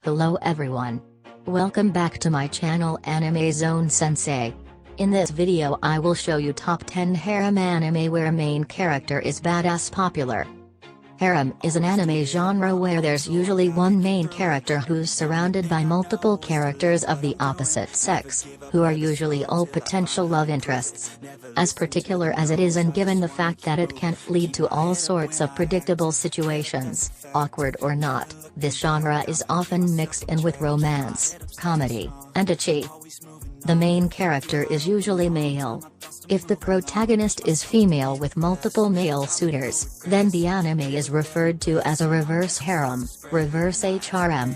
Hello everyone. Welcome back to my channel ANIMEZONE Sensei. In this video I will show you top 10 harem anime where main character is badass popular. Harem is an anime genre where there's usually one main character who's surrounded by multiple characters of the opposite sex, who are usually all potential love interests. As particular as it is and given the fact that it can lead to all sorts of predictable situations, awkward or not, this genre is often mixed in with romance, comedy, and ecchi. The main character is usually male. If the protagonist is female with multiple male suitors, then the anime is referred to as a reverse harem, reverse HRM.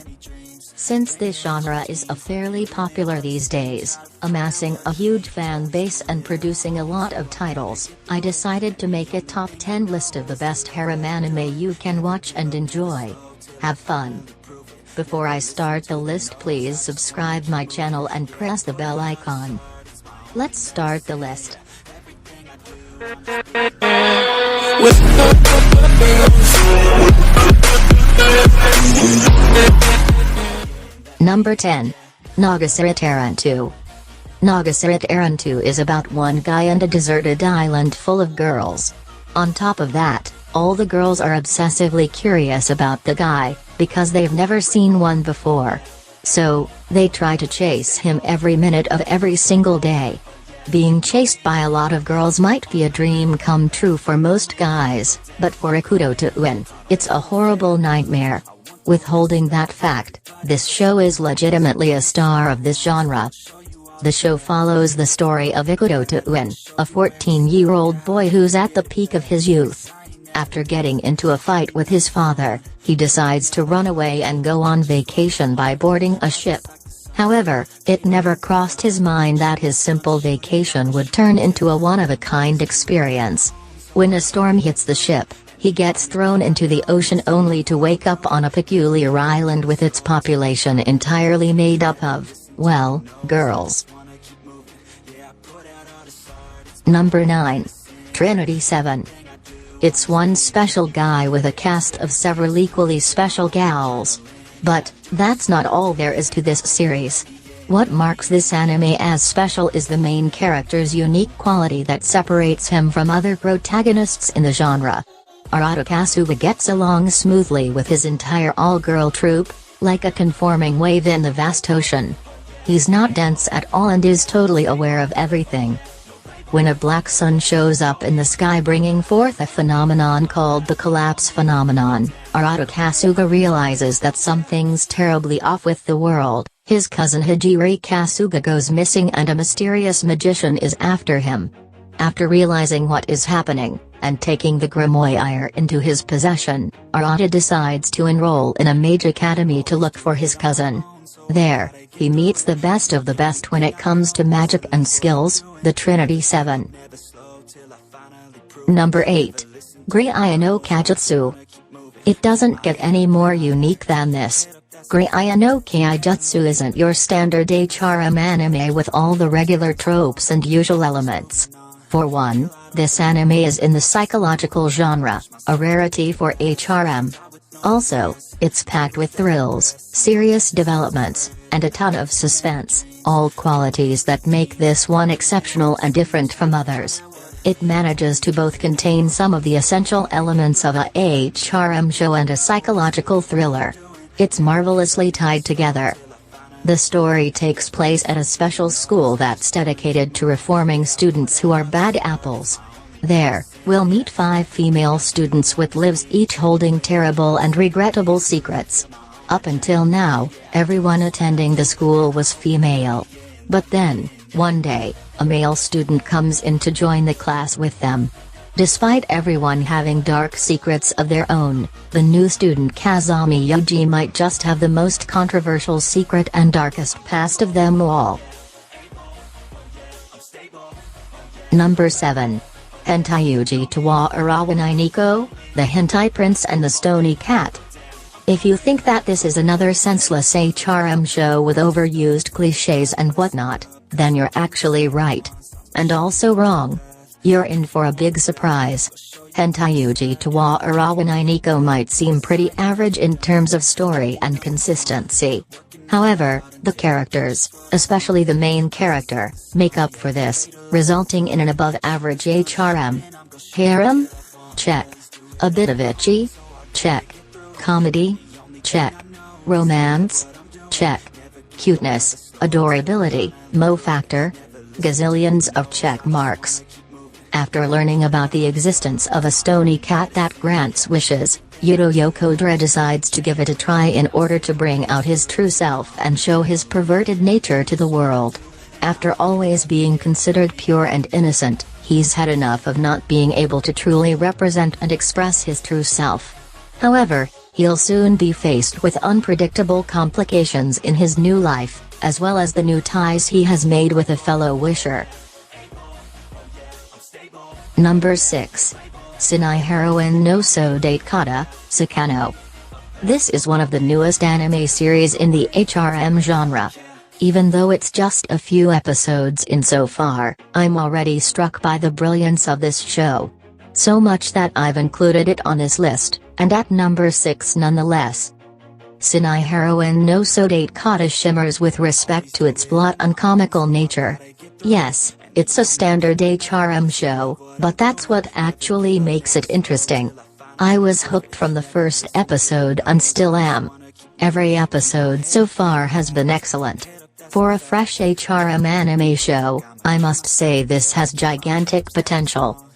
Since this genre is fairly popular these days, amassing a huge fan base and producing a lot of titles, I decided to make a top 10 list of the best harem anime you can watch and enjoy. Have fun! Before I start the list, please subscribe my channel and press the bell icon. Let's start the list. Number 10. Nagasarete Airantou. Nagasarete Airantou is about one guy and a deserted island full of girls. On top of that, all the girls are obsessively curious about the guy, because they've never seen one before. So, they try to chase him every minute of every single day. Being chased by a lot of girls might be a dream come true for most guys, but for Ikuto Touen, it's a horrible nightmare. Withholding that fact, this show is legitimately a star of this genre. The show follows the story of Ikuto Touen, a 14-year-old boy who's at the peak of his youth. After getting into a fight with his father, he decides to run away and go on vacation by boarding a ship. However, it never crossed his mind that his simple vacation would turn into a one-of-a-kind experience. When a storm hits the ship, he gets thrown into the ocean only to wake up on a peculiar island with its population entirely made up of, well, girls. Number 9. Trinity Seven. It's one special guy with a cast of several equally special gals. But, that's not all there is to this series. What marks this anime as special is the main character's unique quality that separates him from other protagonists in the genre. Arata Kasuga gets along smoothly with his entire all-girl troupe, like a conforming wave in the vast ocean. He's not dense at all and is totally aware of everything. When a black sun shows up in the sky bringing forth a phenomenon called the collapse phenomenon, Arata Kasuga realizes that something's terribly off with the world. His cousin Hajiri Kasuga goes missing and a mysterious magician is after him. After realizing what is happening, and taking the grimoire into his possession, Arata decides to enroll in a mage academy to look for his cousin. There, he meets the best of the best when it comes to magic and skills, the Trinity Seven. Number 8. Grisaia no Kajitsu. It doesn't get any more unique than this. Grisaia no Kajitsu isn't your standard HRM anime with all the regular tropes and usual elements. For one, this anime is in the psychological genre, a rarity for HRM. Also, it's packed with thrills, serious developments, and a ton of suspense, all qualities that make this one exceptional and different from others. It manages to both contain some of the essential elements of a HRM show and a psychological thriller. It's marvelously tied together. The story takes place at a special school that's dedicated to reforming students who are bad apples. There, we'll meet 5 female students with lives each holding terrible and regrettable secrets. Up until now, everyone attending the school was female. But then, one day, a male student comes in to join the class with them. Despite everyone having dark secrets of their own, the new student Kazami Ouji might just have the most controversial secret and darkest past of them all. Number 7. Hentai Ouji to Warawanai Neko, the Hentai Prince and the Stony Cat. If you think that this is another senseless HRM show with overused cliches and whatnot, then you're actually right. And also wrong. You're in for a big surprise. Hentai Ouji to Warawanai Neko might seem pretty average in terms of story and consistency. However, the characters, especially the main character, make up for this, resulting in an above-average HRM. Harem? Check. A bit of itchy? Check. Comedy? Check. Romance? Check. Cuteness, adorability, mo factor? Gazillions of check marks. After learning about the existence of a Stony cat that grants wishes, Yuto Yokodera decides to give it a try in order to bring out his true self and show his perverted nature to the world. After always being considered pure and innocent, he's had enough of not being able to truly represent and express his true self. However, he'll soon be faced with unpredictable complications in his new life, as well as the new ties he has made with a fellow wisher. Number 6. Saenai Heroine no Sodatekata, Saekano. This is one of the newest anime series in the HRM genre. Even though it's just a few episodes in so far, I'm already struck by the brilliance of this show. So much that I've included it on this list, and at number 6 nonetheless. Saenai Heroine no Sodatekata shimmers with respect to its blunt and comical nature. Yes, it's a standard HRM show, but that's what actually makes it interesting. I was hooked from the first episode and still am. Every episode so far has been excellent. For a fresh HRM anime show, I must say this has gigantic potential.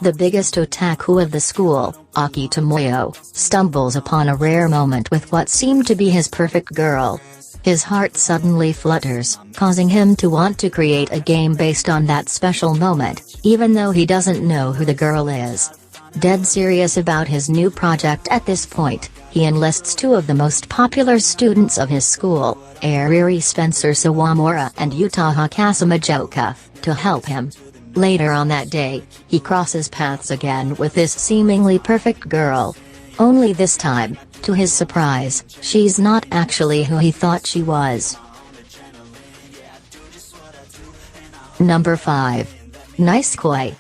The biggest otaku of the school, Aki Tomoyo, stumbles upon a rare moment with what seemed to be his perfect girl. His heart suddenly flutters, causing him to want to create a game based on that special moment, even though he doesn't know who the girl is. Dead serious about his new project at this point, he enlists two of the most popular students of his school, Ariri Spencer Sawamura and Utaha Kasumajoka, to help him. Later on that day, he crosses paths again with this seemingly perfect girl. Only this time, to his surprise, she's not actually who he thought she was. Number 5. Nisekoi.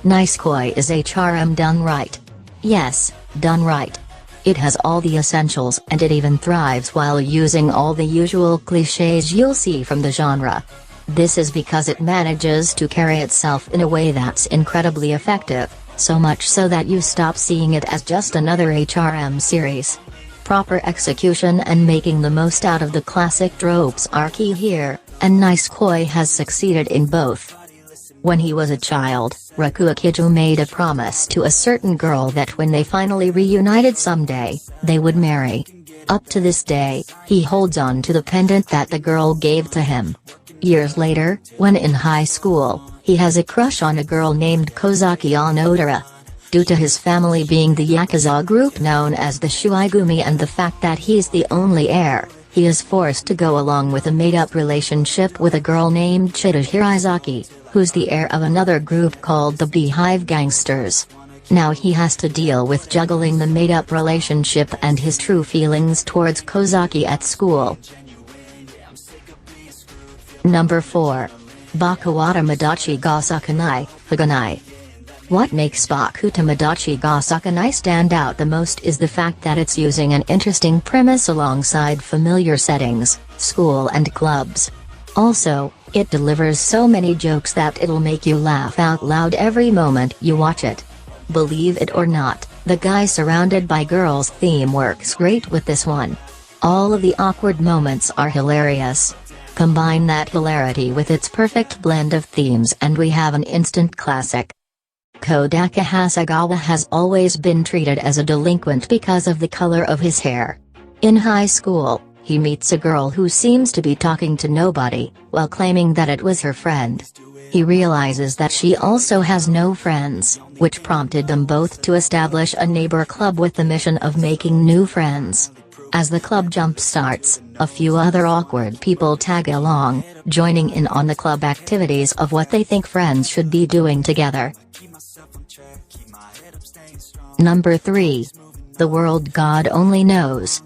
Nisekoi is HRM done right. Yes, done right. It has all the essentials and it even thrives while using all the usual clichés you'll see from the genre. This is because it manages to carry itself in a way that's incredibly effective, so much so that you stop seeing it as just another HRM series. Proper execution and making the most out of the classic tropes are key here, and Nisekoi has succeeded in both. When he was a child, Rakuakijo made a promise to a certain girl that when they finally reunited someday, they would marry. Up to this day, he holds on to the pendant that the girl gave to him. Years later, when in high school, he has a crush on a girl named Kozaki Onodera. Due to his family being the Yakuza group known as the Shuigumi and the fact that he's the only heir, he is forced to go along with a made-up relationship with a girl named Chita Hirizaki, who's the heir of another group called the Beehive Gangsters. Now he has to deal with juggling the made-up relationship and his true feelings towards Kozaki at school. Number 4. Boku wa Tomodachi ga Saenai, Haganai. What makes Boku Tomodachi ga Saenai stand out the most is the fact that it's using an interesting premise alongside familiar settings, school and clubs. Also, it delivers so many jokes that it'll make you laugh out loud every moment you watch it. Believe it or not, the guy surrounded by girls theme works great with this one. All of the awkward moments are hilarious. Combine that hilarity with its perfect blend of themes and we have an instant classic. Kodaka Hasegawa has always been treated as a delinquent because of the color of his hair. In high school, he meets a girl who seems to be talking to nobody, while claiming that it was her friend. He realizes that she also has no friends, which prompted them both to establish a neighbor club with the mission of making new friends. As the club jump starts, a few other awkward people tag along, joining in on the club activities of what they think friends should be doing together. Number 3. The World God Only Knows.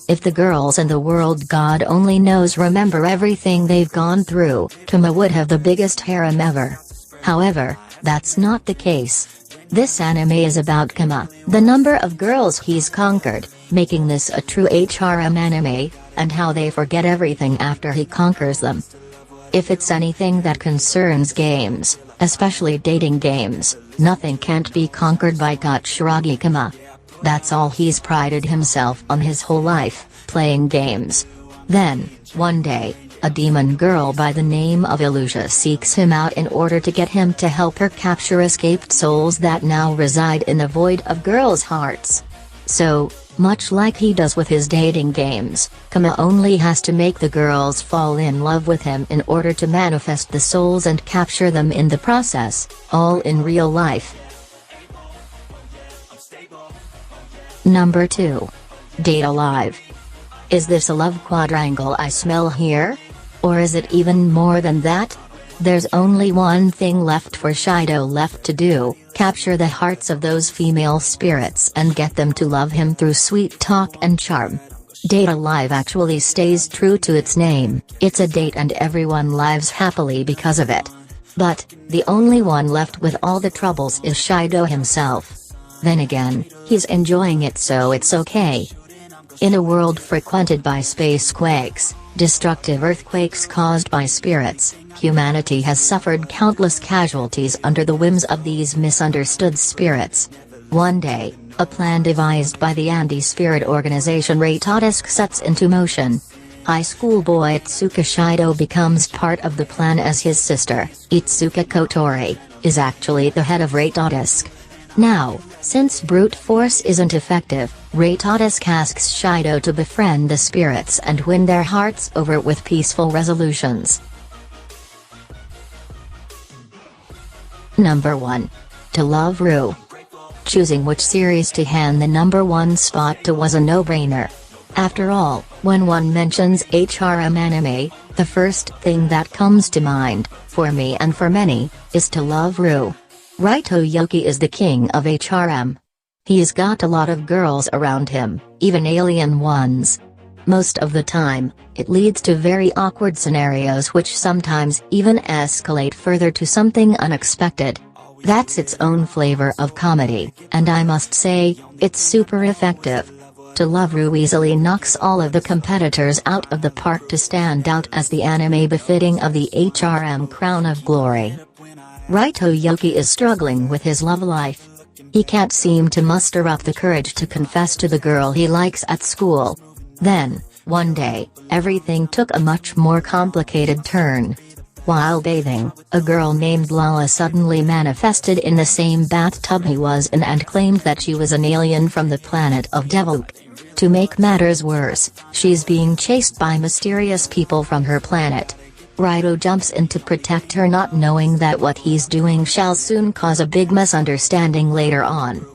If the girls in the world God Only Knows remember everything they've gone through, Tomo would have the biggest harem ever. However, that's not the case. This anime is about Kama, the number of girls he's conquered, making this a true HRM anime, and how they forget everything after he conquers them. If it's anything that concerns games, especially dating games, nothing can't be conquered by Katsuragi Kama. That's all he's prided himself on his whole life, playing games. Then, one day, a demon girl by the name of Illusia seeks him out in order to get him to help her capture escaped souls that now reside in the void of girls' hearts. So, much like he does with his dating games, Kama only has to make the girls fall in love with him in order to manifest the souls and capture them in the process, all in real life. Number 2. Date Alive. Is this a love quadrangle I smell here? Or is it even more than that? There's only one thing left for Shido left to do, capture the hearts of those female spirits and get them to love him through sweet talk and charm. Date Alive actually stays true to its name, it's a date and everyone lives happily because of it. But, the only one left with all the troubles is Shido himself. Then again, he's enjoying it so it's okay. In a world frequented by space quakes, destructive earthquakes caused by spirits, humanity has suffered countless casualties under the whims of these misunderstood spirits. One day, a plan devised by the anti-spirit organization Raitotisk sets into motion. High school boy Itsuka Shido becomes part of the plan as his sister, Itsuka Kotori, is actually the head of Raitotisk. Now, since brute force isn't effective, Raitotisk asks Shido to befriend the spirits and win their hearts over with peaceful resolutions. Number 1. To Love Ru. Choosing which series to hand the number 1 spot to was a no-brainer. After all, when one mentions HRM anime, the first thing that comes to mind, for me and for many, is To Love Ru. Raito Yoki is the king of HRM. He's got a lot of girls around him, even alien ones. Most of the time, it leads to very awkward scenarios which sometimes even escalate further to something unexpected. That's its own flavor of comedy, and I must say, it's super effective. To Love Ru easily knocks all of the competitors out of the park to stand out as the anime befitting of the HRM crown of glory. Raito Yoki is struggling with his love life. He can't seem to muster up the courage to confess to the girl he likes at school. Then, one day, everything took a much more complicated turn. While bathing, a girl named Lala suddenly manifested in the same bathtub he was in and claimed that she was an alien from the planet of Devuk. To make matters worse, she's being chased by mysterious people from her planet. Raito jumps in to protect her, not knowing that what he's doing shall soon cause a big misunderstanding later on.